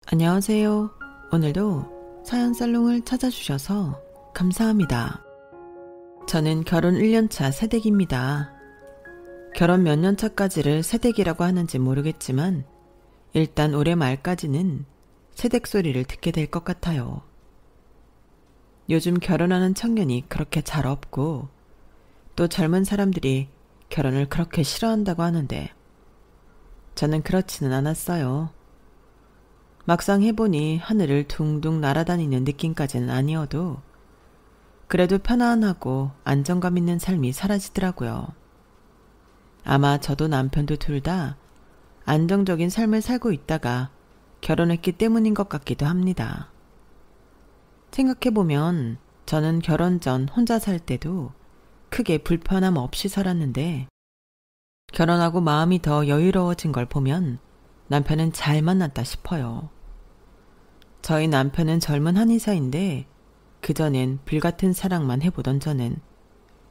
안녕하세요. 오늘도 사연 살롱을 찾아주셔서 감사합니다. 저는 결혼 1년차 새댁입니다. 결혼 몇 년 차까지를 새댁이라고 하는지 모르겠지만 일단 올해 말까지는 새댁 소리를 듣게 될 것 같아요. 요즘 결혼하는 청년이 그렇게 잘 없고 또 젊은 사람들이 결혼을 그렇게 싫어한다고 하는데 저는 그렇지는 않았어요. 막상 해보니 하늘을 둥둥 날아다니는 느낌까지는 아니어도 그래도 편안하고 안정감 있는 삶이 사라지더라고요. 아마 저도 남편도 둘 다 안정적인 삶을 살고 있다가 결혼했기 때문인 것 같기도 합니다. 생각해보면 저는 결혼 전 혼자 살 때도 크게 불편함 없이 살았는데 결혼하고 마음이 더 여유로워진 걸 보면 남편은 잘 만났다 싶어요. 저희 남편은 젊은 한의사인데 그전엔 불같은 사랑만 해보던 저는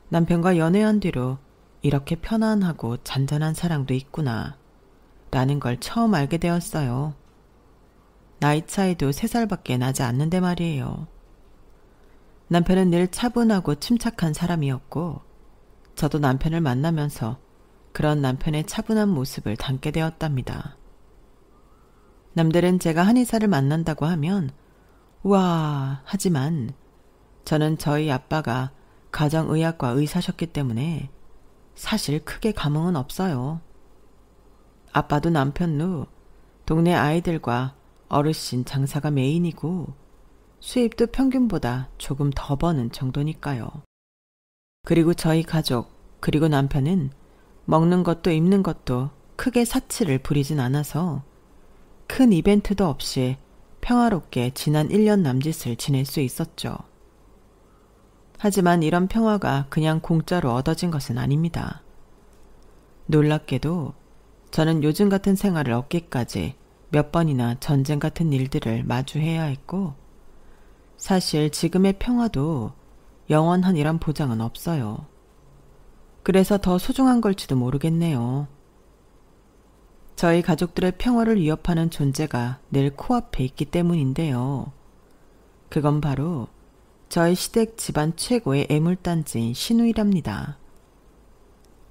남편과 연애한 뒤로 이렇게 편안하고 잔잔한 사랑도 있구나 라는 걸 처음 알게 되었어요. 나이 차이도 3살밖에 나지 않는데 말이에요. 남편은 늘 차분하고 침착한 사람이었고 저도 남편을 만나면서 그런 남편의 차분한 모습을 담게 되었답니다. 남들은 제가 한의사를 만난다고 하면 우와 하지만 저는 저희 아빠가 가정의학과 의사셨기 때문에 사실 크게 감흥은 없어요. 아빠도 남편도 동네 아이들과 어르신 장사가 메인이고 수입도 평균보다 조금 더 버는 정도니까요. 그리고 저희 가족 그리고 남편은 먹는 것도 입는 것도 크게 사치를 부리진 않아서 큰 이벤트도 없이 평화롭게 지난 1년 남짓을 지낼 수 있었죠. 하지만 이런 평화가 그냥 공짜로 얻어진 것은 아닙니다. 놀랍게도 저는 요즘 같은 생활을 얻기까지 몇 번이나 전쟁 같은 일들을 마주해야 했고 사실 지금의 평화도 영원한 이란 보장은 없어요. 그래서 더 소중한 걸지도 모르겠네요. 저희 가족들의 평화를 위협하는 존재가 늘 코앞에 있기 때문인데요. 그건 바로 저희 시댁 집안 최고의 애물단지인 시누이랍니다.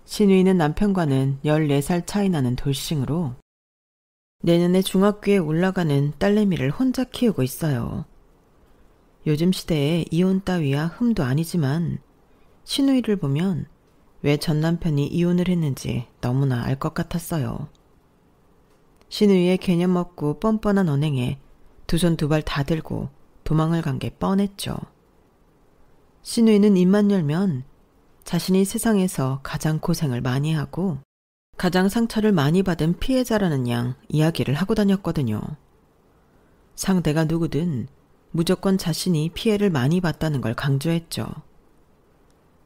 시누이는 남편과는 14살 차이 나는 돌싱으로 내년에 중학교에 올라가는 딸내미를 혼자 키우고 있어요. 요즘 시대에 이혼 따위야 흠도 아니지만 시누이를 보면 왜 전 남편이 이혼을 했는지 너무나 알 것 같았어요. 시누이의 개념 없고 뻔뻔한 언행에 두 손 두 발 다 들고 도망을 간 게 뻔했죠. 시누이는 입만 열면 자신이 세상에서 가장 고생을 많이 하고 가장 상처를 많이 받은 피해자라는 양 이야기를 하고 다녔거든요. 상대가 누구든 무조건 자신이 피해를 많이 봤다는 걸 강조했죠.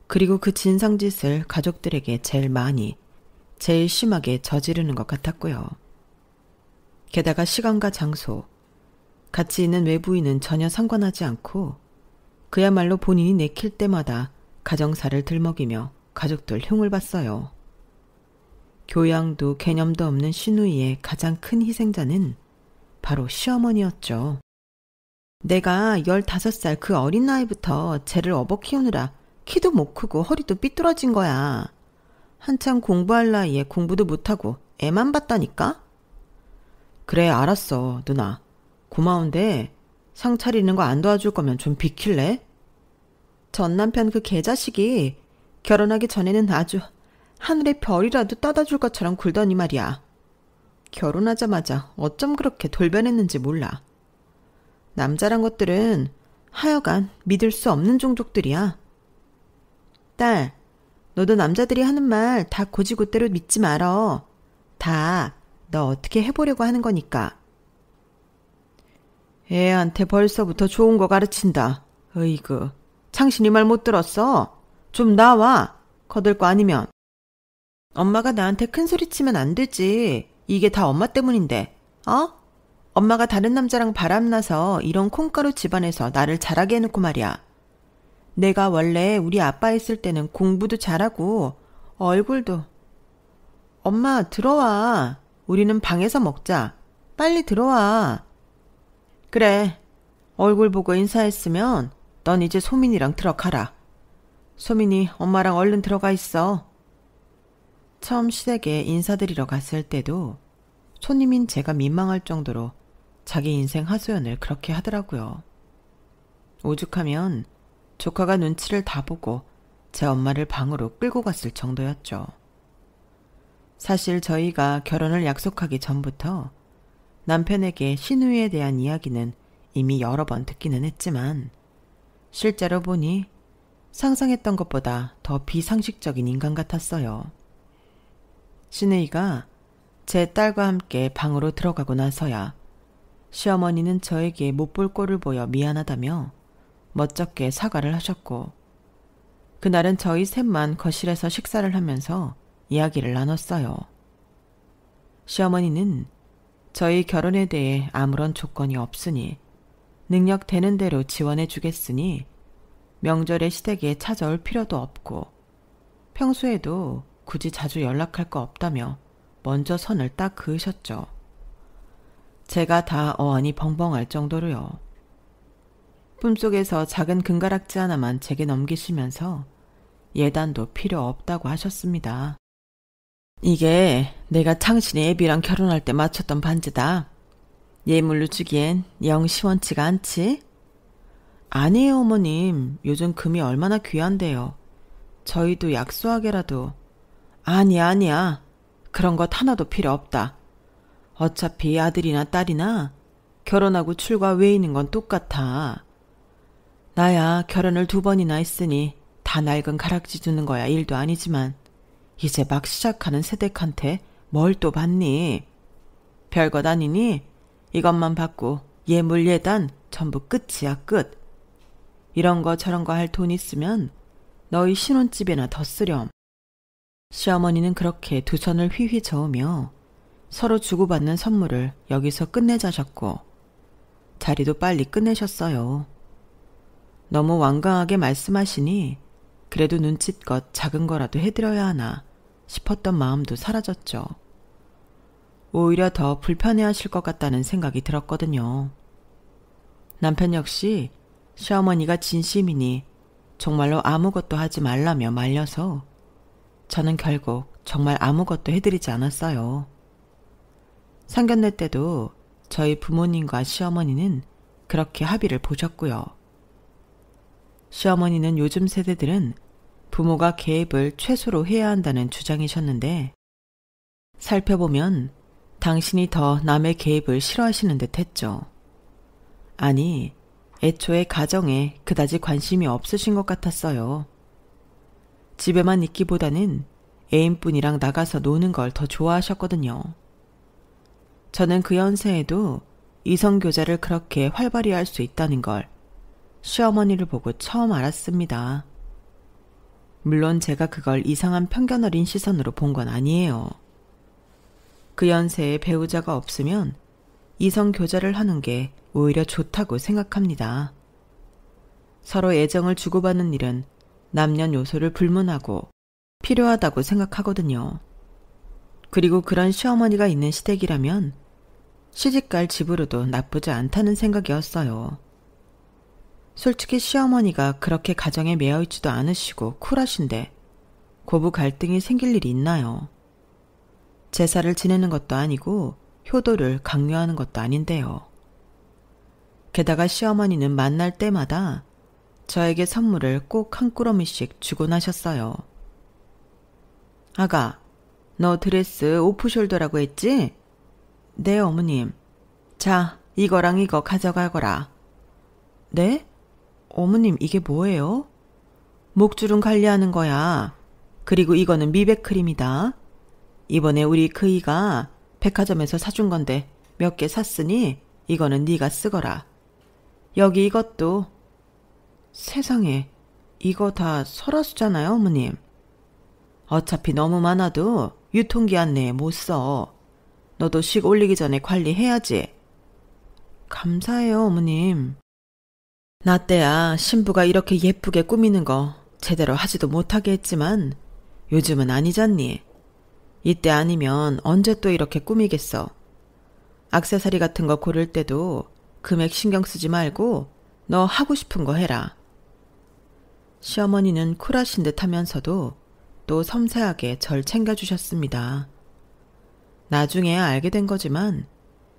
그리고 그 진상짓을 가족들에게 제일 많이, 제일 심하게 저지르는 것 같았고요. 게다가 시간과 장소, 같이 있는 외부인은 전혀 상관하지 않고 그야말로 본인이 내킬 때마다 가정사를 들먹이며 가족들 흉을 봤어요. 교양도 개념도 없는 시누이의 가장 큰 희생자는 바로 시어머니였죠. 내가 15살 그 어린 나이부터 쟤를 업어 키우느라 키도 못 크고 허리도 삐뚤어진 거야. 한참 공부할 나이에 공부도 못하고 애만 봤다니까? 그래 알았어 누나. 고마운데 상 차리는 거 안 도와줄 거면 좀 비킬래? 전 남편 그 개자식이 결혼하기 전에는 아주 하늘의 별이라도 따다 줄 것처럼 굴더니 말이야. 결혼하자마자 어쩜 그렇게 돌변했는지 몰라. 남자란 것들은 하여간 믿을 수 없는 종족들이야. 딸, 너도 남자들이 하는 말 다 고지고대로 믿지 말어. 다 너 어떻게 해보려고 하는 거니까. 애한테 벌써부터 좋은 거 가르친다. 어이구, 창신이 말 못 들었어? 좀 나와. 거들 거 아니면. 엄마가 나한테 큰 소리 치면 안 되지. 이게 다 엄마 때문인데. 어? 엄마가 다른 남자랑 바람나서 이런 콩가루 집안에서 나를 자라게 해놓고 말이야. 내가 원래 우리 아빠 있을 때는 공부도 잘하고 얼굴도. 엄마 들어와. 우리는 방에서 먹자. 빨리 들어와. 그래, 얼굴 보고 인사했으면 넌 이제 소민이랑 들어가라. 소민이 엄마랑 얼른 들어가 있어. 처음 시댁에 인사드리러 갔을 때도 손님인 제가 민망할 정도로 자기 인생 하소연을 그렇게 하더라고요. 오죽하면 조카가 눈치를 다 보고 제 엄마를 방으로 끌고 갔을 정도였죠. 사실 저희가 결혼을 약속하기 전부터 남편에게 시누이에 대한 이야기는 이미 여러 번 듣기는 했지만 실제로 보니 상상했던 것보다 더 비상식적인 인간 같았어요. 시누이가 제 딸과 함께 방으로 들어가고 나서야 시어머니는 저에게 못 볼 꼴을 보여 미안하다며 멋쩍게 사과를 하셨고 그날은 저희 셋만 거실에서 식사를 하면서 이야기를 나눴어요. 시어머니는 저희 결혼에 대해 아무런 조건이 없으니 능력 되는 대로 지원해 주겠으니 명절에 시댁에 찾아올 필요도 없고 평소에도 굳이 자주 연락할 거 없다며 먼저 선을 딱 그으셨죠. 제가 다 어안이 벙벙할 정도로요. 꿈속에서 작은 금가락지 하나만 제게 넘기시면서 예단도 필요 없다고 하셨습니다. 이게 내가 당신의 애비랑 결혼할 때 맞췄던 반지다. 예물로 주기엔 영 시원치가 않지? 아니에요, 어머님. 요즘 금이 얼마나 귀한데요. 저희도 약소하게라도. 아니야. 그런 것 하나도 필요 없다. 어차피 아들이나 딸이나 결혼하고 출가 외인인 건 똑같아. 나야 결혼을 2번이나 했으니 다 낡은 가락지 주는 거야 일도 아니지만 이제 막 시작하는 세댁한테 뭘 또 받니? 별것 아니니 이것만 받고 예물 예단 전부 끝이야 끝. 이런 거 저런 거 할 돈 있으면 너희 신혼집에나 더 쓰렴. 시어머니는 그렇게 두 손을 휘휘 저으며 서로 주고받는 선물을 여기서 끝내자셨고 자리도 빨리 끝내셨어요. 너무 완강하게 말씀하시니 그래도 눈칫껏 작은 거라도 해드려야 하나 싶었던 마음도 사라졌죠. 오히려 더 불편해하실 것 같다는 생각이 들었거든요. 남편 역시 시어머니가 진심이니 정말로 아무것도 하지 말라며 말려서 저는 결국 정말 아무것도 해드리지 않았어요. 상견례 때도 저희 부모님과 시어머니는 그렇게 합의를 보셨고요. 시어머니는 요즘 세대들은 부모가 개입을 최소로 해야 한다는 주장이셨는데 살펴보면 당신이 더 남의 개입을 싫어하시는 듯 했죠. 아니, 애초에 가정에 그다지 관심이 없으신 것 같았어요. 집에만 있기보다는 애인분이랑 나가서 노는 걸 더 좋아하셨거든요. 저는 그 연세에도 이성교제를 그렇게 활발히 할 수 있다는 걸 시어머니를 보고 처음 알았습니다. 물론 제가 그걸 이상한 편견 어린 시선으로 본 건 아니에요. 그 연세에 배우자가 없으면 이성교제를 하는 게 오히려 좋다고 생각합니다. 서로 애정을 주고받는 일은 남녀노소를 불문하고 필요하다고 생각하거든요. 그리고 그런 시어머니가 있는 시댁이라면 시집갈 집으로도 나쁘지 않다는 생각이었어요. 솔직히 시어머니가 그렇게 가정에 매여있지도 않으시고 쿨하신데 고부 갈등이 생길 일이 있나요? 제사를 지내는 것도 아니고 효도를 강요하는 것도 아닌데요. 게다가 시어머니는 만날 때마다 저에게 선물을 꼭 한 꾸러미씩 주곤 하셨어요. 아가, 너 드레스 오프숄더라고 했지? 네, 어머님. 자, 이거랑 이거 가져가거라. 네? 어머님, 이게 뭐예요? 목주름 관리하는 거야. 그리고 이거는 미백 크림이다. 이번에 우리 그이가 백화점에서 사준 건데 몇 개 샀으니 이거는 네가 쓰거라. 여기 이것도. 세상에, 이거 다 설화수잖아요, 어머님. 어차피 너무 많아도 유통기한 내에 못 써. 너도 식 올리기 전에 관리해야지. 감사해요, 어머님. 나 때야 신부가 이렇게 예쁘게 꾸미는 거 제대로 하지도 못하게 했지만 요즘은 아니잖니. 이때 아니면 언제 또 이렇게 꾸미겠어. 액세서리 같은 거 고를 때도 금액 신경 쓰지 말고 너 하고 싶은 거 해라. 시어머니는 쿨하신 듯 하면서도 또 섬세하게 절 챙겨주셨습니다. 나중에 알게 된 거지만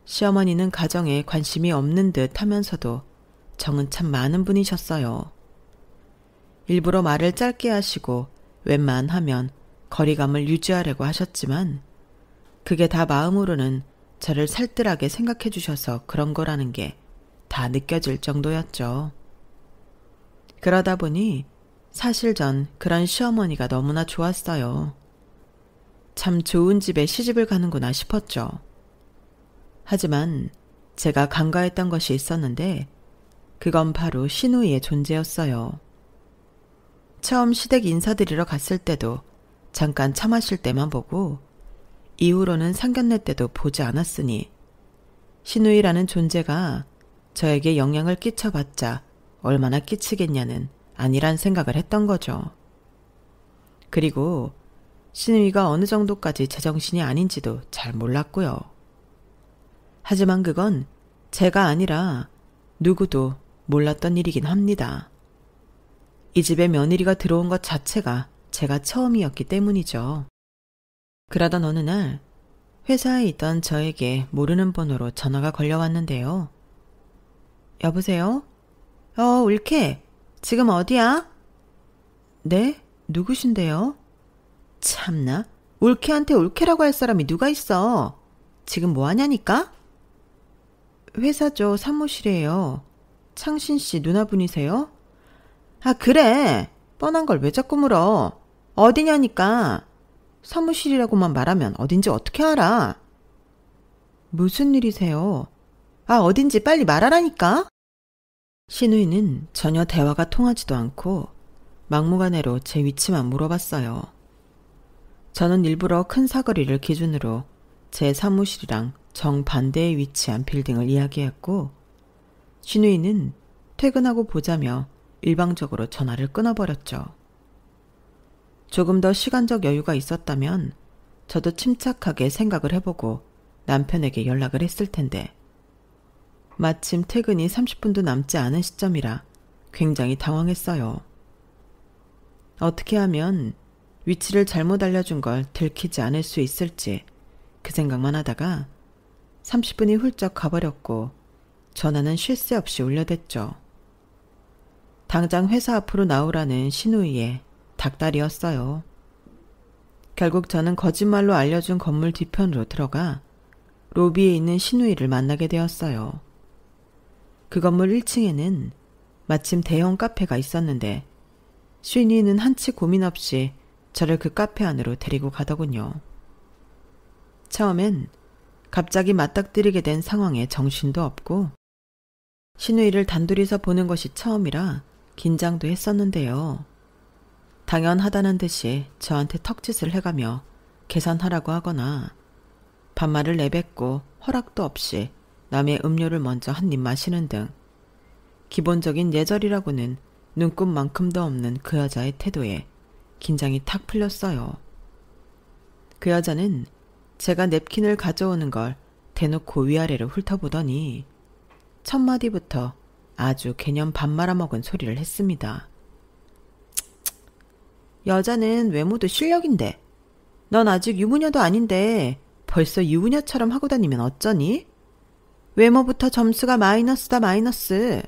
시어머니는 가정에 관심이 없는 듯 하면서도 정은 참 많은 분이셨어요. 일부러 말을 짧게 하시고 웬만하면 거리감을 유지하려고 하셨지만 그게 다 마음으로는 저를 살뜰하게 생각해 주셔서 그런 거라는 게 다 느껴질 정도였죠. 그러다 보니 사실 전 그런 시어머니가 너무나 좋았어요. 참 좋은 집에 시집을 가는구나 싶었죠. 하지만 제가 간과했던 것이 있었는데 그건 바로 시누이의 존재였어요. 처음 시댁 인사드리러 갔을 때도 잠깐 차 마실 때만 보고 이후로는 상견례 때도 보지 않았으니 시누이라는 존재가 저에게 영향을 끼쳐봤자 얼마나 끼치겠냐는 아니란 생각을 했던 거죠. 그리고 시누이가 어느 정도까지 제정신이 아닌지도 잘 몰랐고요. 하지만 그건 제가 아니라 누구도 몰랐던 일이긴 합니다. 이 집에 며느리가 들어온 것 자체가 제가 처음이었기 때문이죠. 그러던 어느 날 회사에 있던 저에게 모르는 번호로 전화가 걸려왔는데요. 여보세요? 올케. 지금 어디야? 네? 누구신데요? 참나. 올케한테 올케라고 할 사람이 누가 있어? 지금 뭐 하냐니까? 회사죠. 사무실이에요. 창신 씨 누나분이세요? 아, 그래. 뻔한 걸 왜 자꾸 물어. 어디냐니까. 사무실이라고만 말하면 어딘지 어떻게 알아? 무슨 일이세요? 아, 어딘지 빨리 말하라니까? 시누이는 전혀 대화가 통하지도 않고 막무가내로 제 위치만 물어봤어요. 저는 일부러 큰 사거리를 기준으로 제 사무실이랑 정반대에 위치한 빌딩을 이야기했고 시누이는 퇴근하고 보자며 일방적으로 전화를 끊어버렸죠. 조금 더 시간적 여유가 있었다면 저도 침착하게 생각을 해보고 남편에게 연락을 했을 텐데 마침 퇴근이 30분도 남지 않은 시점이라 굉장히 당황했어요. 어떻게 하면 위치를 잘못 알려준 걸 들키지 않을 수 있을지 그 생각만 하다가 30분이 훌쩍 가버렸고 전화는 쉴 새 없이 울려댔죠. 당장 회사 앞으로 나오라는 시누이의 닭다리였어요. 결국 저는 거짓말로 알려준 건물 뒤편으로 들어가 로비에 있는 시누이를 만나게 되었어요. 그 건물 1층에는 마침 대형 카페가 있었는데 시누이는 한치 고민 없이 저를 그 카페 안으로 데리고 가더군요. 처음엔 갑자기 맞닥뜨리게 된 상황에 정신도 없고 시누이를 단둘이서 보는 것이 처음이라 긴장도 했었는데요. 당연하다는 듯이 저한테 턱짓을 해가며 계산하라고 하거나 반말을 내뱉고 허락도 없이 남의 음료를 먼저 한 입 마시는 등 기본적인 예절이라고는 눈꼽만큼도 없는 그 여자의 태도에 긴장이 탁 풀렸어요. 그 여자는 제가 냅킨을 가져오는 걸 대놓고 위아래로 훑어보더니 첫 마디부터 아주 개념 밥 말아먹은 소리를 했습니다. 여자는 외모도 실력인데 넌 아직 유부녀도 아닌데 벌써 유부녀처럼 하고 다니면 어쩌니? 외모부터 점수가 마이너스다 마이너스.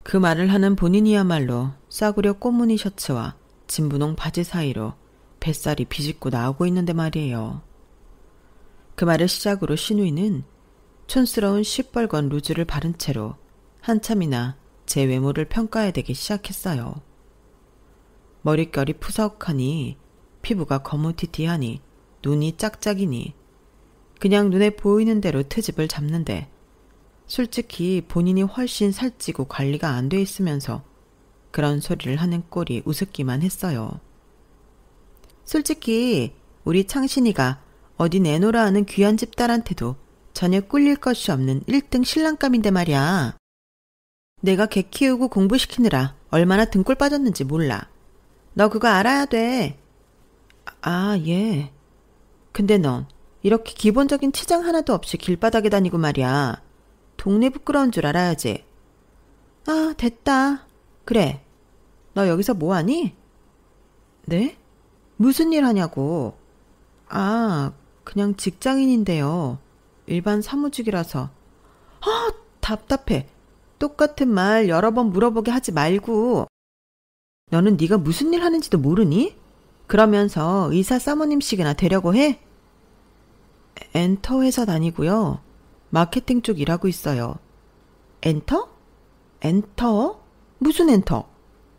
그 말을 하는 본인이야말로 싸구려 꽃무늬 셔츠와 진분홍 바지 사이로 뱃살이 비집고 나오고 있는데 말이에요. 그 말을 시작으로 시누이는 촌스러운 시뻘건 루즈를 바른 채로 한참이나 제 외모를 평가해대기 시작했어요. 머릿결이 푸석하니 피부가 거무튀튀하니 눈이 짝짝이니 그냥 눈에 보이는 대로 트집을 잡는데 솔직히 본인이 훨씬 살찌고 관리가 안 돼 있으면서 그런 소리를 하는 꼴이 우습기만 했어요. 솔직히 우리 창신이가 어디 내놓으라 하는 귀한 집 딸한테도 전혀 꿀릴 것이 없는 1등 신랑감인데 말이야. 내가 개 키우고 공부시키느라 얼마나 등골 빠졌는지 몰라. 너 그거 알아야 돼. 아, 예. 근데 넌 이렇게 기본적인 치장 하나도 없이 길바닥에 다니고 말이야. 동네 부끄러운 줄 알아야지. 아, 됐다. 그래. 너 여기서 뭐하니? 네? 무슨 일 하냐고. 아, 그냥 직장인인데요. 일반 사무직이라서. 아, 답답해. 똑같은 말 여러 번 물어보게 하지 말고. 너는 네가 무슨 일 하는지도 모르니? 그러면서 의사 사모님씩이나 되려고 해? 엔터 회사 다니고요. 마케팅 쪽 일하고 있어요. 엔터? 엔터? 무슨 엔터?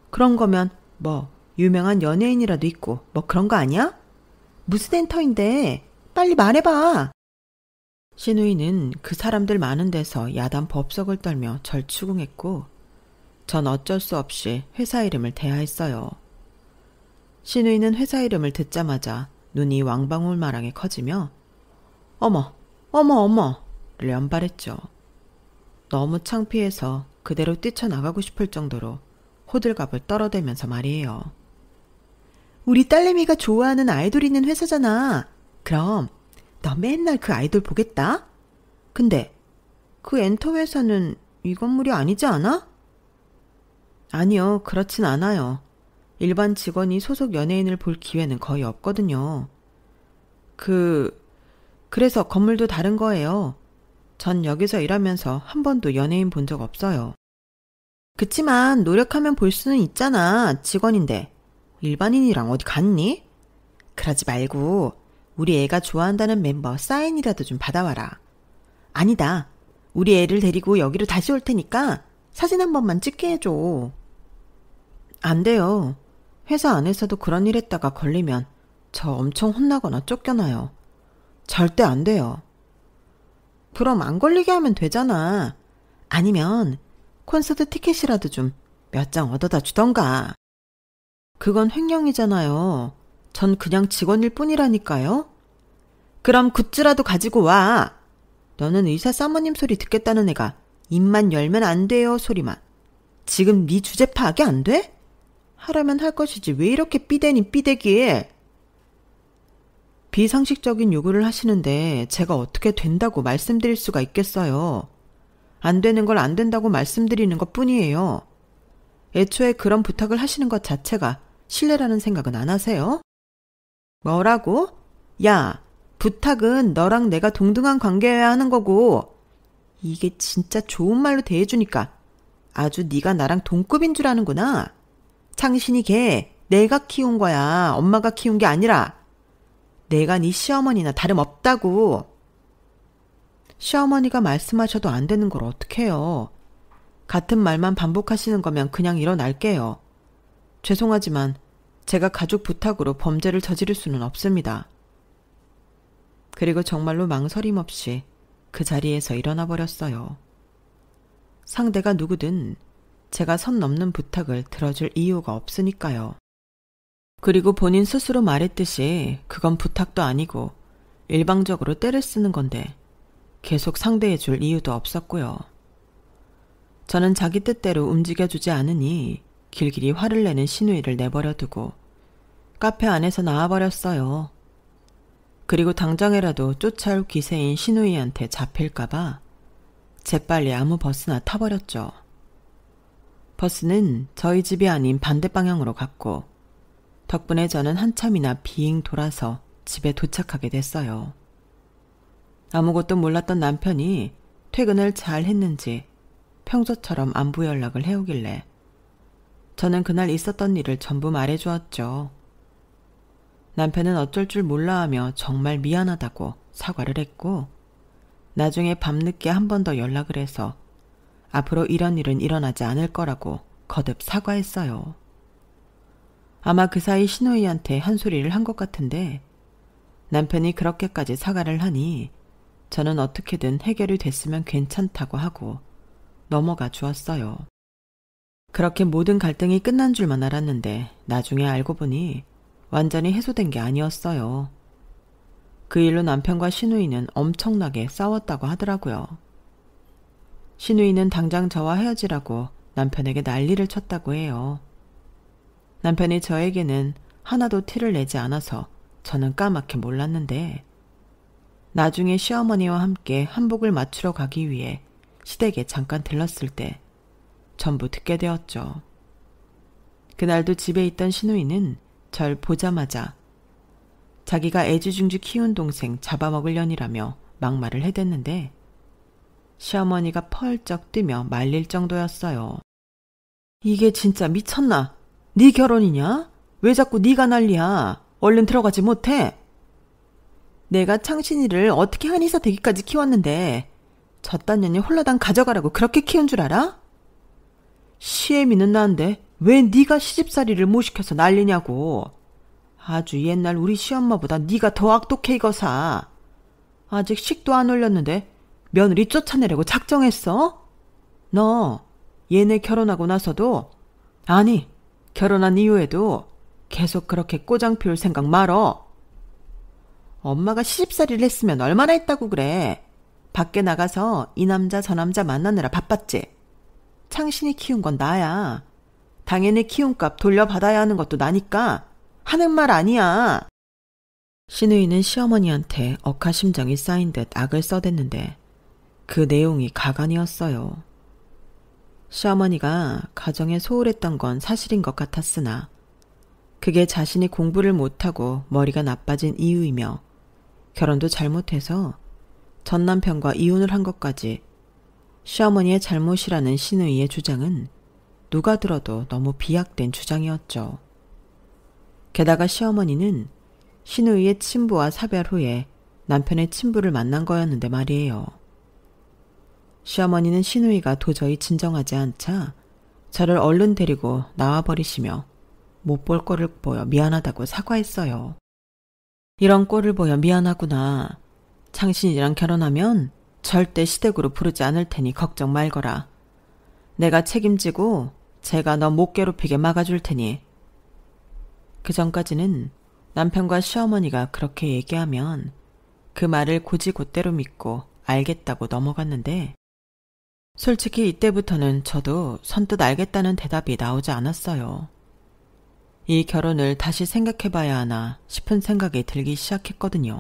그런 거면 뭐 유명한 연예인이라도 있고 뭐 그런 거 아니야? 무슨 엔터인데? 빨리 말해봐. 신우이는 그 사람들 많은 데서 야단 법석을 떨며 절 추궁했고 전 어쩔 수 없이 회사 이름을 대하했어요. 신우이는 회사 이름을 듣자마자 눈이 왕방울마랑에 커지며 어머, 어머, 어머를 연발했죠. 너무 창피해서 그대로 뛰쳐나가고 싶을 정도로 호들갑을 떨어대면서 말이에요. 우리 딸내미가 좋아하는 아이돌 있는 회사잖아. 그럼 너 맨날 그 아이돌 보겠다? 근데 그 엔터 회사는 이 건물이 아니지 않아? 아니요, 그렇진 않아요. 일반 직원이 소속 연예인을 볼 기회는 거의 없거든요. 그래서 건물도 다른 거예요. 전 여기서 일하면서 한 번도 연예인 본 적 없어요. 그치만 노력하면 볼 수는 있잖아. 직원인데. 일반인이랑 어디 갔니? 그러지 말고 우리 애가 좋아한다는 멤버 사인이라도 좀 받아와라. 아니다. 우리 애를 데리고 여기로 다시 올 테니까 사진 한 번만 찍게 해줘. 안 돼요. 회사 안에서도 그런 일 했다가 걸리면 저 엄청 혼나거나 쫓겨나요. 절대 안 돼요. 그럼 안 걸리게 하면 되잖아. 아니면 콘서트 티켓이라도 좀 몇 장 얻어다 주던가. 그건 횡령이잖아요. 전 그냥 직원일 뿐이라니까요. 그럼 굿즈라도 가지고 와. 너는 의사 사모님 소리 듣겠다는 애가 입만 열면 안 돼요 소리만. 지금 네 주제 파악이 안 돼? 하라면 할 것이지 왜 이렇게 삐대니 삐대기. 비상식적인 요구를 하시는데 제가 어떻게 된다고 말씀드릴 수가 있겠어요. 안 되는 걸 안 된다고 말씀드리는 것 뿐이에요. 애초에 그런 부탁을 하시는 것 자체가 실례라는 생각은 안 하세요? 뭐라고? 야, 부탁은 너랑 내가 동등한 관계여야 하는 거고 이게 진짜 좋은 말로 대해주니까 아주 네가 나랑 동급인 줄 아는구나. 창신이 걔 내가 키운 거야. 엄마가 키운 게 아니라. 내가 네 시어머니나 다름없다고. 시어머니가 말씀하셔도 안 되는 걸 어떡해요. 같은 말만 반복하시는 거면 그냥 일어날게요. 죄송하지만 제가 가족 부탁으로 범죄를 저지를 수는 없습니다. 그리고 정말로 망설임 없이 그 자리에서 일어나 버렸어요. 상대가 누구든 제가 선 넘는 부탁을 들어줄 이유가 없으니까요. 그리고 본인 스스로 말했듯이 그건 부탁도 아니고 일방적으로 때를 쓰는 건데 계속 상대해줄 이유도 없었고요. 저는 자기 뜻대로 움직여주지 않으니 길길이 화를 내는 신우이를 내버려두고 카페 안에서 나와버렸어요. 그리고 당장이라도 쫓아올 기세인 신우이한테 잡힐까봐 재빨리 아무 버스나 타버렸죠. 버스는 저희 집이 아닌 반대 방향으로 갔고 덕분에 저는 한참이나 빙 돌아서 집에 도착하게 됐어요. 아무것도 몰랐던 남편이 퇴근을 잘 했는지 평소처럼 안부 연락을 해오길래 저는 그날 있었던 일을 전부 말해주었죠. 남편은 어쩔 줄 몰라 하며 정말 미안하다고 사과를 했고 나중에 밤늦게 한 번 더 연락을 해서 앞으로 이런 일은 일어나지 않을 거라고 거듭 사과했어요. 아마 그 사이 신우이한테 한 소리를 한 것 같은데 남편이 그렇게까지 사과를 하니 저는 어떻게든 해결이 됐으면 괜찮다고 하고 넘어가 주었어요. 그렇게 모든 갈등이 끝난 줄만 알았는데 나중에 알고 보니 완전히 해소된 게 아니었어요. 그 일로 남편과 신우이는 엄청나게 싸웠다고 하더라고요. 신우이는 당장 저와 헤어지라고 남편에게 난리를 쳤다고 해요. 남편이 저에게는 하나도 티를 내지 않아서 저는 까맣게 몰랐는데 나중에 시어머니와 함께 한복을 맞추러 가기 위해 시댁에 잠깐 들렀을 때 전부 듣게 되었죠. 그날도 집에 있던 시누이는 절 보자마자 자기가 애지중지 키운 동생 잡아먹으려니라며 막말을 해댔는데 시어머니가 펄쩍 뛰며 말릴 정도였어요. 이게 진짜 미쳤나? 네 결혼이냐? 왜 자꾸 네가 난리야? 얼른 들어가지 못해? 내가 창신이를 어떻게 한의사 되기까지 키웠는데 저딴 년이 홀라당 가져가라고 그렇게 키운 줄 알아? 시애미는 난데 왜 네가 시집살이를 못 시켜서 난리냐고. 아주 옛날 우리 시엄마보다 네가 더 악독해 이거사. 아직 식도 안 올렸는데 며느리 쫓아내려고 작정했어? 너 얘네 결혼하고 나서도 아니 결혼한 이후에도 계속 그렇게 꼬장 피울 생각 말어. 엄마가 시집살이를 했으면 얼마나 했다고 그래. 밖에 나가서 이 남자 저 남자 만나느라 바빴지. 창신이 키운 건 나야. 당연히 키움값 돌려받아야 하는 것도 나니까 하는 말 아니야. 시누이는 시어머니한테 억하심정이 쌓인 듯 악을 써댔는데 그 내용이 가관이었어요. 시어머니가 가정에 소홀했던 건 사실인 것 같았으나 그게 자신이 공부를 못하고 머리가 나빠진 이유이며 결혼도 잘못해서 전 남편과 이혼을 한 것까지 시어머니의 잘못이라는 시누이의 주장은 누가 들어도 너무 비약된 주장이었죠. 게다가 시어머니는 시누이의 친부와 사별 후에 남편의 친부를 만난 거였는데 말이에요. 시어머니는 시누이가 도저히 진정하지 않자 저를 얼른 데리고 나와버리시며 못 볼 꼴을 보여 미안하다고 사과했어요. 이런 꼴을 보여 미안하구나. 창신이랑 결혼하면 절대 시댁으로 부르지 않을 테니 걱정 말거라. 내가 책임지고 제가 너 못 괴롭히게 막아줄 테니. 그 전까지는 남편과 시어머니가 그렇게 얘기하면 그 말을 곧이곧대로 믿고 알겠다고 넘어갔는데 솔직히 이때부터는 저도 선뜻 알겠다는 대답이 나오지 않았어요. 이 결혼을 다시 생각해봐야 하나 싶은 생각이 들기 시작했거든요.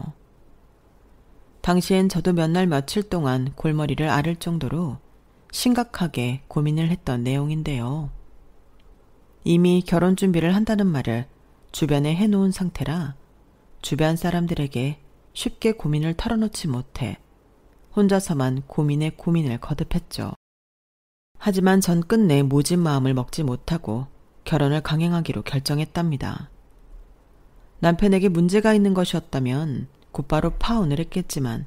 당시엔 저도 몇 날 며칠 동안 골머리를 앓을 정도로 심각하게 고민을 했던 내용인데요. 이미 결혼 준비를 한다는 말을 주변에 해놓은 상태라 주변 사람들에게 쉽게 고민을 털어놓지 못해 혼자서만 고민에 고민을 거듭했죠. 하지만 전 끝내 모진 마음을 먹지 못하고 결혼을 강행하기로 결정했답니다. 남편에게 문제가 있는 것이었다면 곧바로 파혼을 했겠지만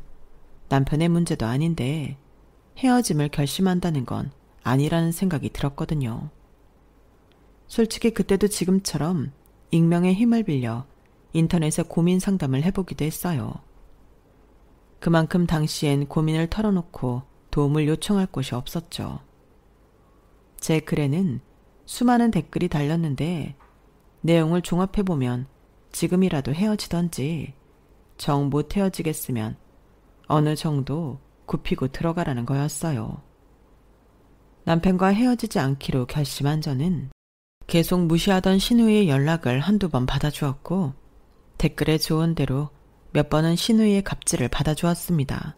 남편의 문제도 아닌데 헤어짐을 결심한다는 건 아니라는 생각이 들었거든요. 솔직히 그때도 지금처럼 익명의 힘을 빌려 인터넷에 고민 상담을 해보기도 했어요. 그만큼 당시엔 고민을 털어놓고 도움을 요청할 곳이 없었죠. 제 글에는 수많은 댓글이 달렸는데 내용을 종합해보면 지금이라도 헤어지던지 정 못 헤어지겠으면 어느 정도 굽히고 들어가라는 거였어요. 남편과 헤어지지 않기로 결심한 저는 계속 무시하던 시누이의 연락을 한두 번 받아주었고 댓글에 좋은 대로 몇 번은 시누이의 갑질을 받아주었습니다.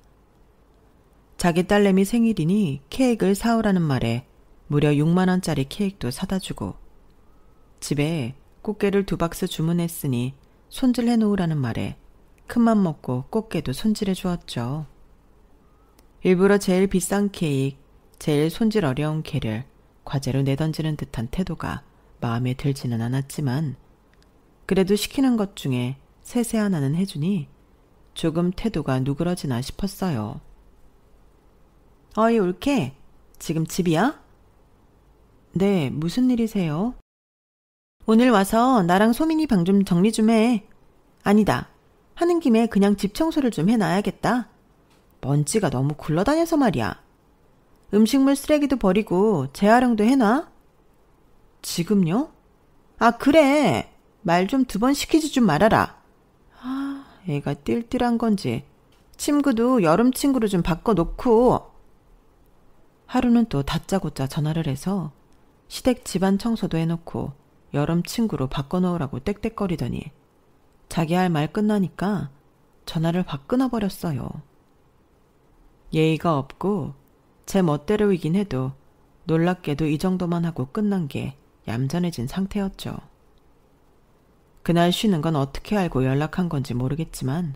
자기 딸내미 생일이니 케이크를 사오라는 말에 무려 6만 원짜리 케이크도 사다 주고 집에 꽃게를 2박스 주문했으니 손질해 놓으라는 말에 큰맘 먹고 꽃게도 손질해 주었죠. 일부러 제일 비싼 케이크, 제일 손질 어려운 게를 과제로 내던지는 듯한 태도가 마음에 들지는 않았지만 그래도 시키는 것 중에 세세 하나는 해주니 조금 태도가 누그러지나 싶었어요. 어이 올케, 지금 집이야? 네, 무슨 일이세요? 오늘 와서 나랑 소민이 방 좀 정리 좀 해. 아니다, 하는 김에 그냥 집 청소를 좀 해놔야겠다. 먼지가 너무 굴러다녀서 말이야. 음식물 쓰레기도 버리고 재활용도 해놔. 지금요? 아 그래, 말 좀 2번 시키지 좀 말아라. 아, 애가 띨띨한 건지 침구도 여름 침구로 좀 바꿔놓고. 하루는 또 다짜고짜 전화를 해서 시댁 집안 청소도 해놓고 여름 침구로 바꿔놓으라고 떽떽거리더니 자기 할 말 끝나니까 전화를 확 끊어버렸어요. 예의가 없고 제 멋대로이긴 해도 놀랍게도 이 정도만 하고 끝난 게 얌전해진 상태였죠. 그날 쉬는 건 어떻게 알고 연락한 건지 모르겠지만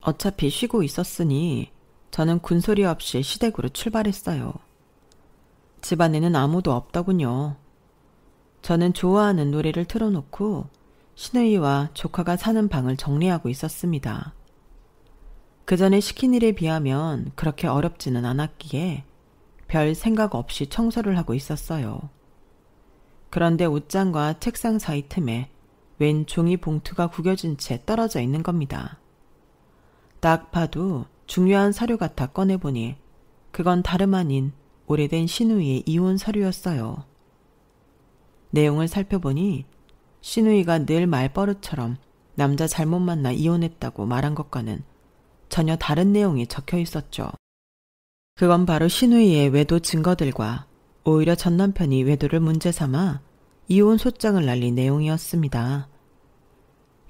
어차피 쉬고 있었으니 저는 군소리 없이 시댁으로 출발했어요. 집안에는 아무도 없더군요. 저는 좋아하는 노래를 틀어놓고 시누이와 조카가 사는 방을 정리하고 있었습니다. 그 전에 시킨 일에 비하면 그렇게 어렵지는 않았기에 별 생각 없이 청소를 하고 있었어요. 그런데 옷장과 책상 사이 틈에 웬 종이 봉투가 구겨진 채 떨어져 있는 겁니다. 딱 봐도 중요한 서류 같아 꺼내보니 그건 다름 아닌 오래된 시누이의 이혼 서류였어요. 내용을 살펴보니 시누이가 늘 말버릇처럼 남자 잘못 만나 이혼했다고 말한 것과는 전혀 다른 내용이 적혀 있었죠. 그건 바로 시누이의 외도 증거들과 오히려 전 남편이 외도를 문제 삼아 이혼 소장을 날린 내용이었습니다.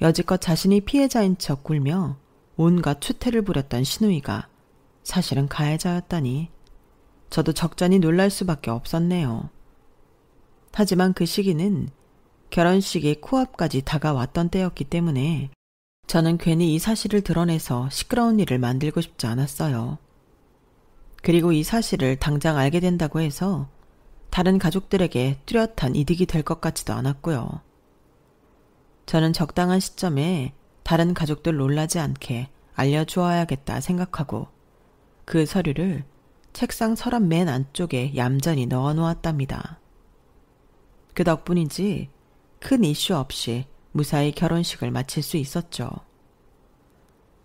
여지껏 자신이 피해자인 척 굴며 온갖 추태를 부렸던 시누이가 사실은 가해자였다니 저도 적잖이 놀랄 수밖에 없었네요. 하지만 그 시기는 결혼식이 코앞까지 다가왔던 때였기 때문에 저는 괜히 이 사실을 드러내서 시끄러운 일을 만들고 싶지 않았어요. 그리고 이 사실을 당장 알게 된다고 해서 다른 가족들에게 뚜렷한 이득이 될 것 같지도 않았고요. 저는 적당한 시점에 다른 가족들 놀라지 않게 알려주어야겠다 생각하고 그 서류를 책상 서랍 맨 안쪽에 얌전히 넣어놓았답니다. 그 덕분인지 큰 이슈 없이 무사히 결혼식을 마칠 수 있었죠.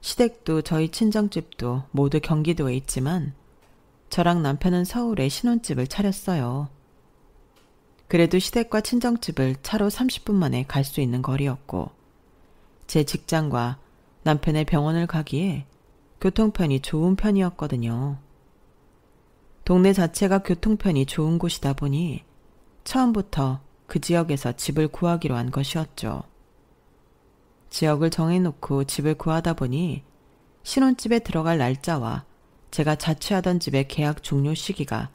시댁도 저희 친정집도 모두 경기도에 있지만 저랑 남편은 서울에 신혼집을 차렸어요. 그래도 시댁과 친정집을 차로 30분 만에 갈 수 있는 거리였고 제 직장과 남편의 병원을 가기에 교통편이 좋은 편이었거든요. 동네 자체가 교통편이 좋은 곳이다 보니 처음부터 그 지역에서 집을 구하기로 한 것이었죠. 지역을 정해놓고 집을 구하다 보니 신혼집에 들어갈 날짜와 제가 자취하던 집의 계약 종료 시기가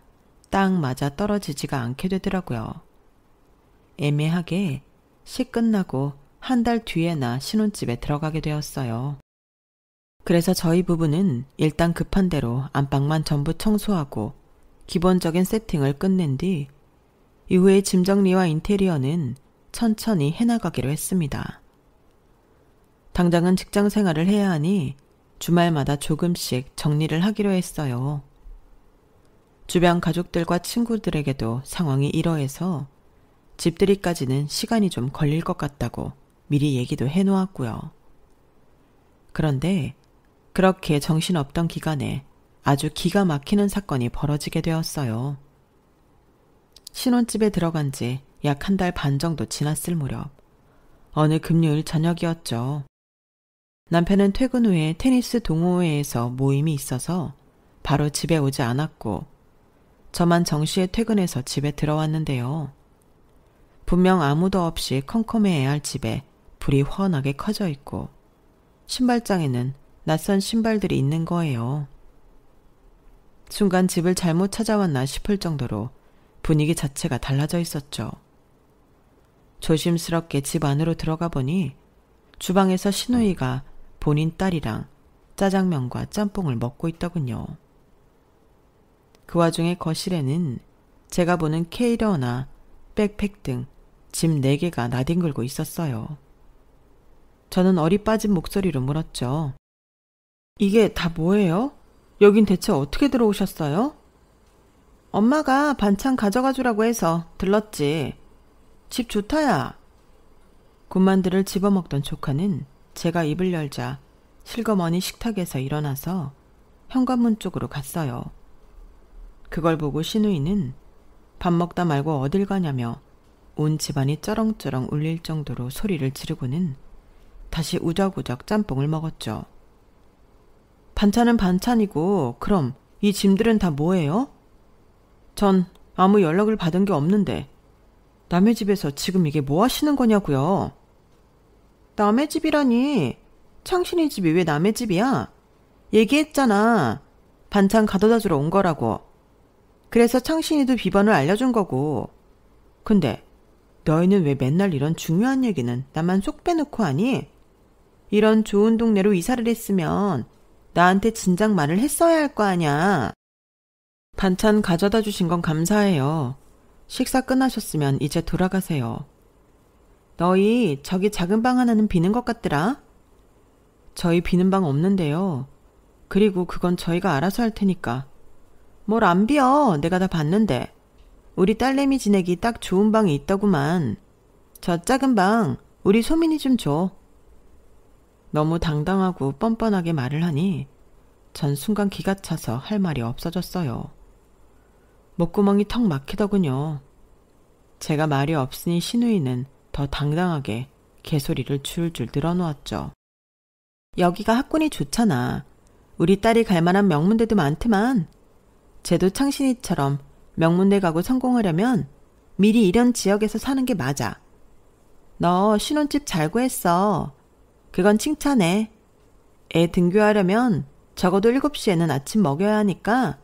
딱 맞아 떨어지지가 않게 되더라고요. 애매하게 시 끝나고 한 달 뒤에나 신혼집에 들어가게 되었어요. 그래서 저희 부부는 일단 급한 대로 안방만 전부 청소하고 기본적인 세팅을 끝낸 뒤 이후에 짐 정리와 인테리어는 천천히 해나가기로 했습니다. 당장은 직장 생활을 해야 하니 주말마다 조금씩 정리를 하기로 했어요. 주변 가족들과 친구들에게도 상황이 이러해서 집들이까지는 시간이 좀 걸릴 것 같다고 미리 얘기도 해놓았고요. 그런데 그렇게 정신없던 기간에 아주 기가 막히는 사건이 벌어지게 되었어요. 신혼집에 들어간 지 약 한 달 반 정도 지났을 무렵 어느 금요일 저녁이었죠. 남편은 퇴근 후에 테니스 동호회에서 모임이 있어서 바로 집에 오지 않았고 저만 정시에 퇴근해서 집에 들어왔는데요. 분명 아무도 없이 컴컴해야 할 집에 불이 훤하게 커져 있고 신발장에는 낯선 신발들이 있는 거예요. 순간 집을 잘못 찾아왔나 싶을 정도로 분위기 자체가 달라져 있었죠. 조심스럽게 집 안으로 들어가 보니 주방에서 시누이가 본인 딸이랑 짜장면과 짬뽕을 먹고 있더군요. 그 와중에 거실에는 제가 보는 캐리어나 백팩 등 짐 4개가 나뒹굴고 있었어요. 저는 어리 빠진 목소리로 물었죠. 이게 다 뭐예요? 여긴 대체 어떻게 들어오셨어요? 엄마가 반찬 가져가 주라고 해서 들렀지. 집 좋다야. 군만두를 집어먹던 조카는 제가 입을 열자 실거머니 식탁에서 일어나서 현관문 쪽으로 갔어요. 그걸 보고 시누이는 밥 먹다 말고 어딜 가냐며 온 집안이 쩌렁쩌렁 울릴 정도로 소리를 지르고는 다시 우적우적 짬뽕을 먹었죠. 반찬은 반찬이고 그럼 이 짐들은 다 뭐예요? 전 아무 연락을 받은 게 없는데 남의 집에서 지금 이게 뭐 하시는 거냐고요. 남의 집이라니. 창신이 집이 왜 남의 집이야? 얘기했잖아. 반찬 가져다 주러 온 거라고. 그래서 창신이도 비번을 알려준 거고. 근데 너희는 왜 맨날 이런 중요한 얘기는 나만 쏙 빼놓고 하니? 이런 좋은 동네로 이사를 했으면 나한테 진작 말을 했어야 할 거 아냐. 반찬 가져다 주신 건 감사해요. 식사 끝나셨으면 이제 돌아가세요. 너희 저기 작은 방 하나는 비는 것 같더라. 저희 비는 방 없는데요. 그리고 그건 저희가 알아서 할 테니까. 뭘 안 비어. 내가 다 봤는데. 우리 딸내미 지내기 딱 좋은 방이 있더구만. 저 작은 방 우리 소민이 좀 줘. 너무 당당하고 뻔뻔하게 말을 하니 전 순간 기가 차서 할 말이 없어졌어요. 목구멍이 턱 막히더군요. 제가 말이 없으니 신우이는 더 당당하게 개소리를 줄줄 늘어놓았죠. 여기가 학군이 좋잖아. 우리 딸이 갈 만한 명문대도 많지만 쟤도 창신이처럼 명문대 가고 성공하려면 미리 이런 지역에서 사는 게 맞아. 너 신혼집 잘 구했어. 그건 칭찬해. 애 등교하려면 적어도 7시에는 아침 먹여야 하니까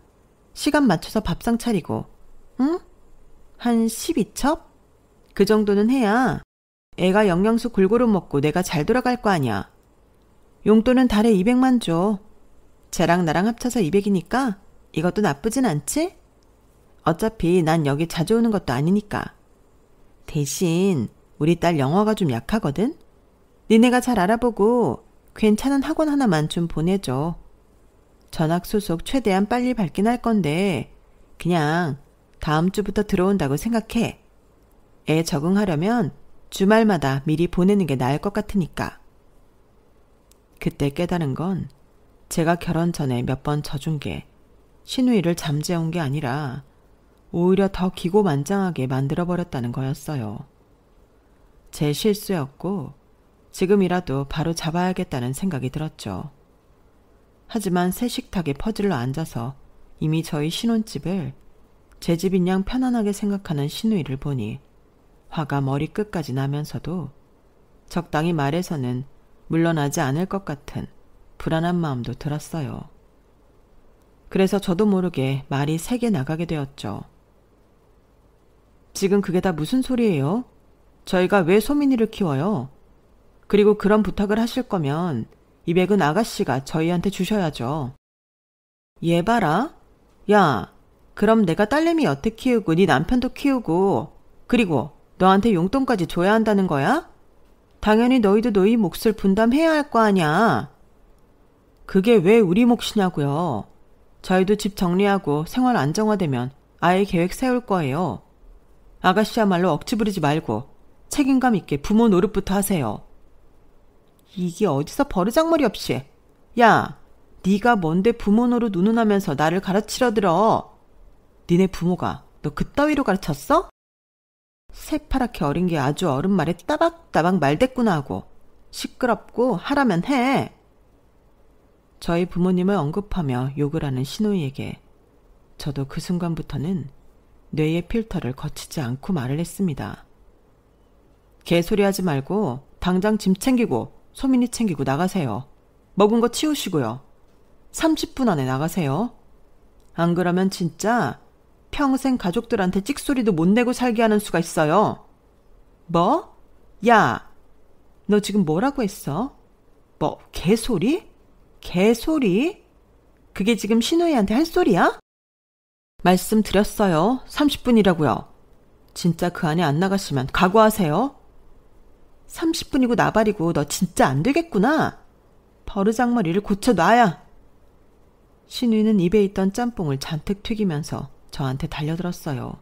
시간 맞춰서 밥상 차리고, 응? 한 12첩? 그 정도는 해야 애가 영양소 골고루 먹고 내가 잘 돌아갈 거 아니야. 용돈은 달에 200만 줘. 쟤랑 나랑 합쳐서 200이니까 이것도 나쁘진 않지? 어차피 난 여기 자주 오는 것도 아니니까. 대신 우리 딸 영어가 좀 약하거든? 니네가 잘 알아보고 괜찮은 학원 하나만 좀 보내줘. 전학 소속 최대한 빨리 받긴 할 건데 그냥 다음 주부터 들어온다고 생각해. 애 적응하려면 주말마다 미리 보내는 게 나을 것 같으니까. 그때 깨달은 건 제가 결혼 전에 몇 번 져준 게 신우이를 잠재운 게 아니라 오히려 더 기고만장하게 만들어버렸다는 거였어요. 제 실수였고 지금이라도 바로 잡아야겠다는 생각이 들었죠. 하지만 새 식탁에 퍼즐로 앉아서 이미 저희 신혼집을 제 집인 양 편안하게 생각하는 신우이를 보니 화가 머리끝까지 나면서도 적당히 말해서는 물러나지 않을 것 같은 불안한 마음도 들었어요. 그래서 저도 모르게 말이 세게 나가게 되었죠. 지금 그게 다 무슨 소리예요? 저희가 왜 소민이를 키워요? 그리고 그런 부탁을 하실 거면 200은 아가씨가 저희한테 주셔야죠. 얘 봐라. 야, 그럼 내가 딸내미 여태 키우고 네 남편도 키우고 그리고 너한테 용돈까지 줘야 한다는 거야? 당연히 너희도 너희 몫을 분담해야 할 거 아냐. 그게 왜 우리 몫이냐고요. 저희도 집 정리하고 생활 안정화되면 아예 계획 세울 거예요. 아가씨야말로 억지 부리지 말고 책임감 있게 부모 노릇부터 하세요. 이게 어디서 버르장머리 없이. 야, 네가 뭔데 부모 노릇 운운하면서 나를 가르치려 들어. 니네 부모가 너 그따위로 가르쳤어? 새파랗게 어린 게 아주 어른 말에 따박따박 말대꾸나 하고 시끄럽고 하라면 해. 저희 부모님을 언급하며 욕을 하는 신우이에게 저도 그 순간부터는 뇌의 필터를 거치지 않고 말을 했습니다. 개소리하지 말고 당장 짐 챙기고 소민이 챙기고 나가세요. 먹은 거 치우시고요. 30분 안에 나가세요. 안 그러면 진짜 평생 가족들한테 찍소리도 못 내고 살게 하는 수가 있어요. 뭐? 야, 너 지금 뭐라고 했어? 뭐 개소리? 개소리? 그게 지금 신우이한테 할 소리야? 말씀드렸어요. 30분이라고요. 진짜 그 안에 안 나가시면 각오하세요. 30분이고 나발이고 너 진짜 안 되겠구나. 버르장머리를 고쳐놔야. 신우이는 입에 있던 짬뽕을 잔뜩 튀기면서 저한테 달려들었어요.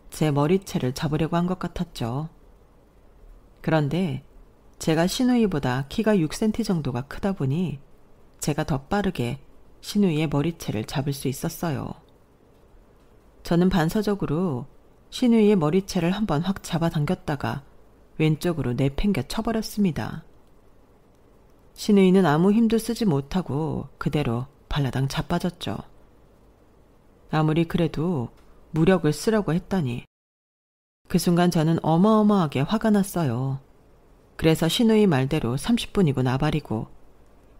제 머리채를 잡으려고 한 것 같았죠. 그런데 제가 신우이보다 키가 6cm 정도가 크다 보니 제가 더 빠르게 신우이의 머리채를 잡을 수 있었어요. 저는 반사적으로 신우이의 머리채를 한번 확 잡아당겼다가 왼쪽으로 내팽겨 쳐버렸습니다. 신우이는 아무 힘도 쓰지 못하고 그대로 발라당 자빠졌죠. 아무리 그래도 무력을 쓰려고 했더니 그 순간 저는 어마어마하게 화가 났어요. 그래서 신우이 말대로 30분이고 나발이고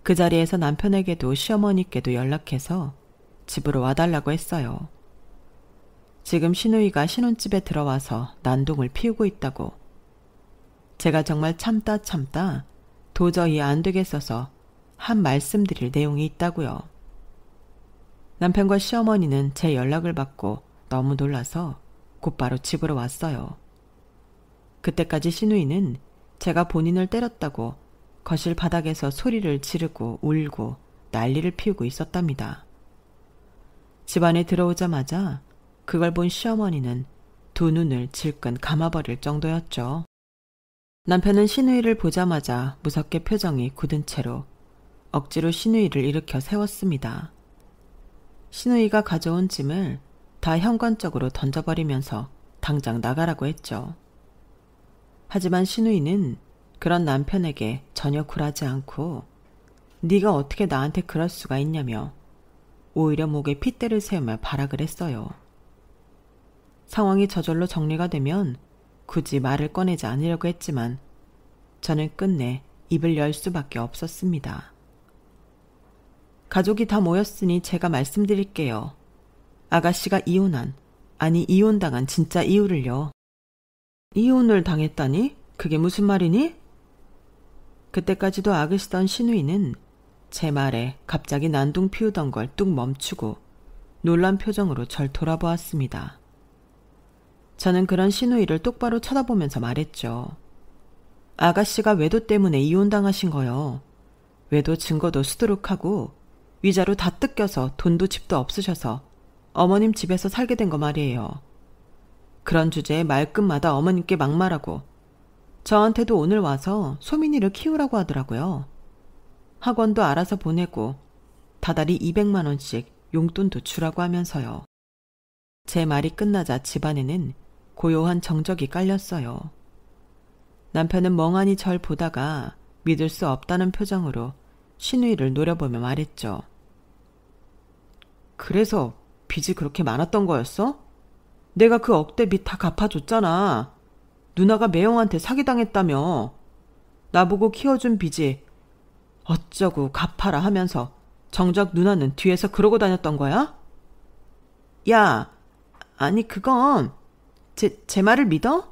그 자리에서 남편에게도 시어머니께도 연락해서 집으로 와달라고 했어요. 지금 시누이가 신혼집에 들어와서 난동을 피우고 있다고. 제가 정말 참다 도저히 안 되겠어서 한 말씀드릴 내용이 있다고요. 남편과 시어머니는 제 연락을 받고 너무 놀라서 곧바로 집으로 왔어요. 그때까지 시누이는 제가 본인을 때렸다고 거실 바닥에서 소리를 지르고 울고 난리를 피우고 있었답니다. 집안에 들어오자마자 그걸 본 시어머니는 두 눈을 질끈 감아버릴 정도였죠. 남편은 시누이를 보자마자 무섭게 표정이 굳은 채로 억지로 시누이를 일으켜 세웠습니다. 시누이가 가져온 짐을 다 현관쪽으로 던져버리면서 당장 나가라고 했죠. 하지만 시누이는 그런 남편에게 전혀 굴하지 않고 네가 어떻게 나한테 그럴 수가 있냐며 오히려 목에 핏대를 세우며 발악을 했어요. 상황이 저절로 정리가 되면 굳이 말을 꺼내지 않으려고 했지만 저는 끝내 입을 열 수밖에 없었습니다. 가족이 다 모였으니 제가 말씀드릴게요. 아가씨가 이혼당한 진짜 이유를요. 이혼을 당했다니? 그게 무슨 말이니? 그때까지도 악으시던 시누이는 제 말에 갑자기 난동 피우던 걸 뚝 멈추고 놀란 표정으로 절 돌아보았습니다. 저는 그런 시누이를 똑바로 쳐다보면서 말했죠. 아가씨가 외도 때문에 이혼당하신 거요. 외도 증거도 수두룩하고 위자료 다 뜯겨서 돈도 집도 없으셔서 어머님 집에서 살게 된 거 말이에요. 그런 주제에 말끝마다 어머님께 막말하고 저한테도 오늘 와서 소민이를 키우라고 하더라고요. 학원도 알아서 보내고 다달이 200만 원씩 용돈도 주라고 하면서요. 제 말이 끝나자 집안에는 고요한 정적이 깔렸어요. 남편은 멍하니 절 보다가 믿을 수 없다는 표정으로 시누이를 노려보며 말했죠. 그래서 빚이 그렇게 많았던 거였어? 내가 그 억대 빚 다 갚아줬잖아. 누나가 매형한테 사기당했다며. 나보고 키워준 빚이 어쩌고 갚아라 하면서 정작 누나는 뒤에서 그러고 다녔던 거야? 야, 아니 그건 제 말을 믿어?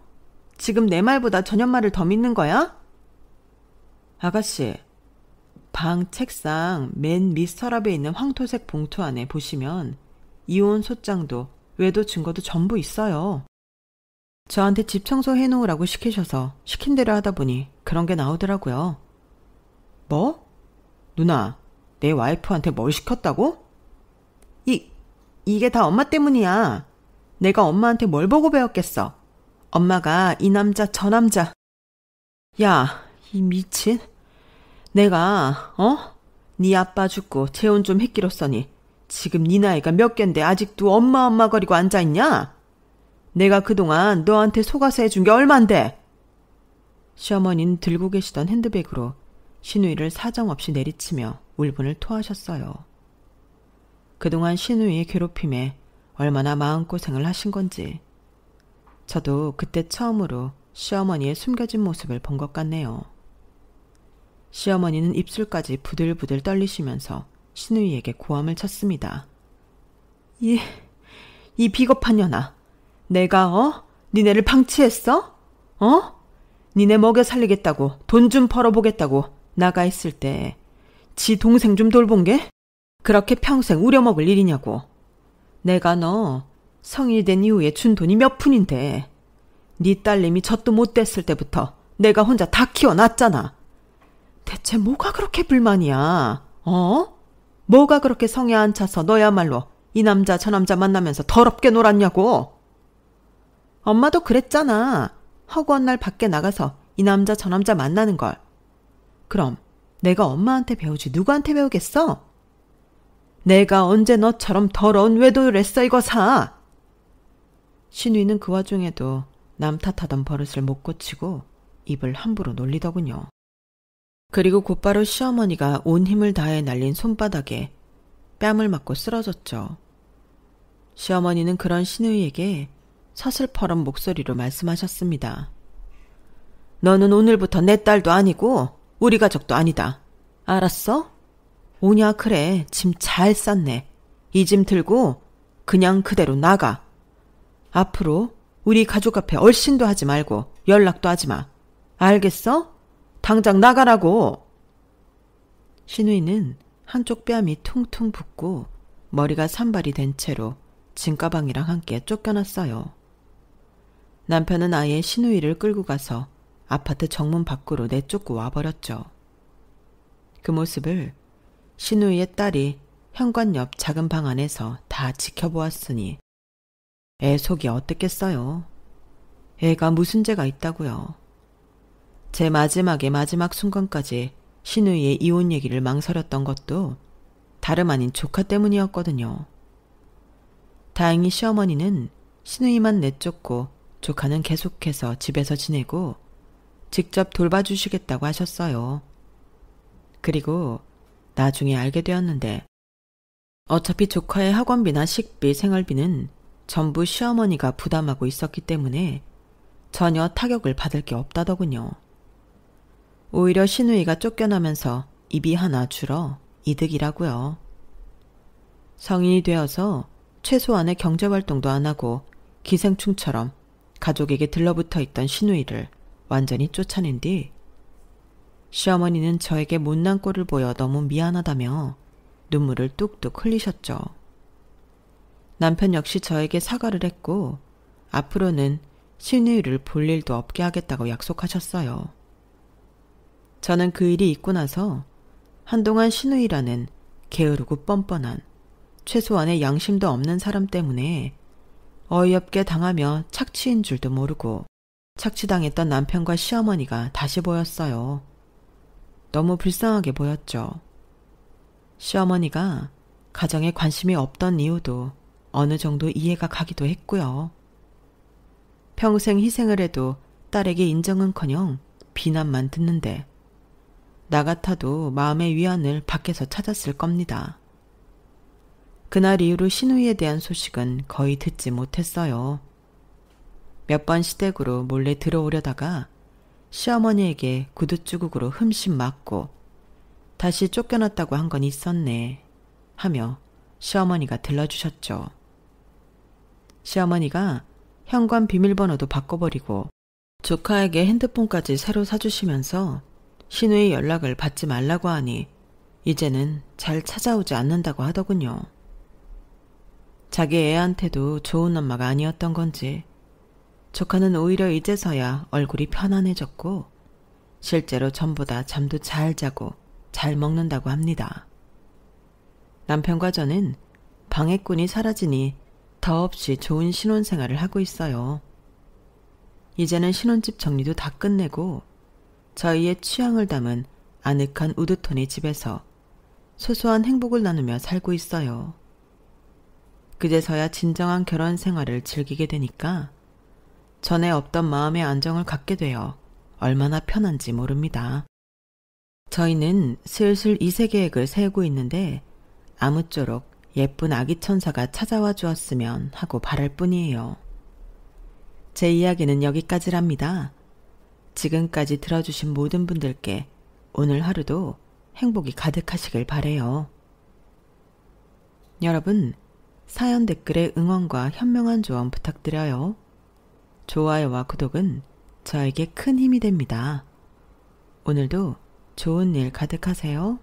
지금 내 말보다 전현 말을 더 믿는 거야? 아가씨, 방 책상 맨 밑 서랍에 있는 황토색 봉투 안에 보시면 이혼 소장도 외도 증거도 전부 있어요. 저한테 집 청소해놓으라고 시키셔서 시킨 대로 하다 보니 그런 게 나오더라고요. 뭐? 누나, 내 와이프한테 뭘 시켰다고? 이게 다 엄마 때문이야. 내가 엄마한테 뭘 보고 배웠겠어. 엄마가 이 남자 저 남자. 야, 이 미친. 내가 네 아빠 죽고 재혼 좀 했기로써니 지금 네 나이가 몇 갠데 아직도 엄마 거리고 앉아있냐? 내가 그동안 너한테 속아서 해준 게 얼만데? 시어머니는 들고 계시던 핸드백으로 시누이를 사정없이 내리치며 울분을 토하셨어요. 그동안 시누이의 괴롭힘에 얼마나 마음고생을 하신 건지 저도 그때 처음으로 시어머니의 숨겨진 모습을 본 것 같네요. 시어머니는 입술까지 부들부들 떨리시면서 시누이에게 고함을 쳤습니다. 이 비겁한 년아. 내가 니네를 방치했어? 니네 먹여 살리겠다고 돈 좀 벌어보겠다고 나가 있을 때 지 동생 좀 돌본 게 그렇게 평생 우려먹을 일이냐고. 내가 너 성인이 된 이후에 준 돈이 몇 푼인데 네 딸내미 젖도 못 댔을 때부터 내가 혼자 다 키워놨잖아. 대체 뭐가 그렇게 불만이야? 뭐가 그렇게 성에 안 차서 너야말로 이 남자 저 남자 만나면서 더럽게 놀았냐고. 엄마도 그랬잖아. 허구한 날 밖에 나가서 이 남자 저 남자 만나는 걸. 그럼 내가 엄마한테 배우지 누구한테 배우겠어? 내가 언제 너처럼 더러운 외도를 했어 이거사. 시누이는 그 와중에도 남 탓하던 버릇을 못 고치고 입을 함부로 놀리더군요. 그리고 곧바로 시어머니가 온 힘을 다해 날린 손바닥에 뺨을 맞고 쓰러졌죠. 시어머니는 그런 시누이에게 서슬퍼런 목소리로 말씀하셨습니다. 너는 오늘부터 내 딸도 아니고 우리 가족도 아니다. 알았어? 오냐 그래. 짐 잘 쌌네. 이 짐 들고 그냥 그대로 나가. 앞으로 우리 가족 앞에 얼씬도 하지 말고 연락도 하지 마. 알겠어? 당장 나가라고. 신우이는 한쪽 뺨이 퉁퉁 붓고 머리가 산발이 된 채로 진가방이랑 함께 쫓겨났어요. 남편은 아예 신우이를 끌고 가서 아파트 정문 밖으로 내쫓고 와버렸죠. 그 모습을 신우이의 딸이 현관 옆 작은 방 안에서 다 지켜보았으니 애 속이 어땠겠어요. 애가 무슨 죄가 있다고요. 제 마지막 순간까지 신우이의 이혼 얘기를 망설였던 것도 다름 아닌 조카 때문이었거든요. 다행히 시어머니는 신우이만 내쫓고 조카는 계속해서 집에서 지내고 직접 돌봐주시겠다고 하셨어요. 그리고 나중에 알게 되었는데 어차피 조카의 학원비나 식비, 생활비는 전부 시어머니가 부담하고 있었기 때문에 전혀 타격을 받을 게 없다더군요. 오히려 신우이가 쫓겨나면서 입이 하나 줄어 이득이라고요. 성인이 되어서 최소한의 경제활동도 안 하고 기생충처럼 가족에게 들러붙어 있던 신우이를 완전히 쫓아낸 뒤 시어머니는 저에게 못난 꼴을 보여 너무 미안하다며 눈물을 뚝뚝 흘리셨죠. 남편 역시 저에게 사과를 했고 앞으로는 신우이를 볼 일도 없게 하겠다고 약속하셨어요. 저는 그 일이 있고 나서 한동안 신우이라는 게으르고 뻔뻔한 최소한의 양심도 없는 사람 때문에 어이없게 당하며 착취인 줄도 모르고 착취당했던 남편과 시어머니가 다시 보였어요. 너무 불쌍하게 보였죠. 시어머니가 가정에 관심이 없던 이유도 어느 정도 이해가 가기도 했고요. 평생 희생을 해도 딸에게 인정은커녕 비난만 듣는데 나 같아도 마음의 위안을 밖에서 찾았을 겁니다. 그날 이후로 신우이에 대한 소식은 거의 듣지 못했어요. 몇 번 시댁으로 몰래 들어오려다가 시어머니에게 구두주걱으로 흠씬 맞고 다시 쫓겨났다고 한 건 있었네 하며 시어머니가 들러주셨죠. 시어머니가 현관 비밀번호도 바꿔버리고 조카에게 핸드폰까지 새로 사주시면서 신우의 연락을 받지 말라고 하니 이제는 잘 찾아오지 않는다고 하더군요. 자기 애한테도 좋은 엄마가 아니었던 건지 조카는 오히려 이제서야 얼굴이 편안해졌고 실제로 전보다 잠도 잘 자고 잘 먹는다고 합니다. 남편과 저는 방해꾼이 사라지니 더없이 좋은 신혼생활을 하고 있어요. 이제는 신혼집 정리도 다 끝내고 저희의 취향을 담은 아늑한 우드톤의 집에서 소소한 행복을 나누며 살고 있어요. 그제서야 진정한 결혼 생활을 즐기게 되니까 전에 없던 마음의 안정을 갖게 되어 얼마나 편한지 모릅니다. 저희는 슬슬 2세 계획을 세우고 있는데 아무쪼록 예쁜 아기 천사가 찾아와 주었으면 하고 바랄 뿐이에요. 제 이야기는 여기까지랍니다. 지금까지 들어주신 모든 분들께 오늘 하루도 행복이 가득하시길 바래요. 여러분, 사연 댓글에 응원과 현명한 조언 부탁드려요. 좋아요와 구독은 저에게 큰 힘이 됩니다. 오늘도 좋은 일 가득하세요.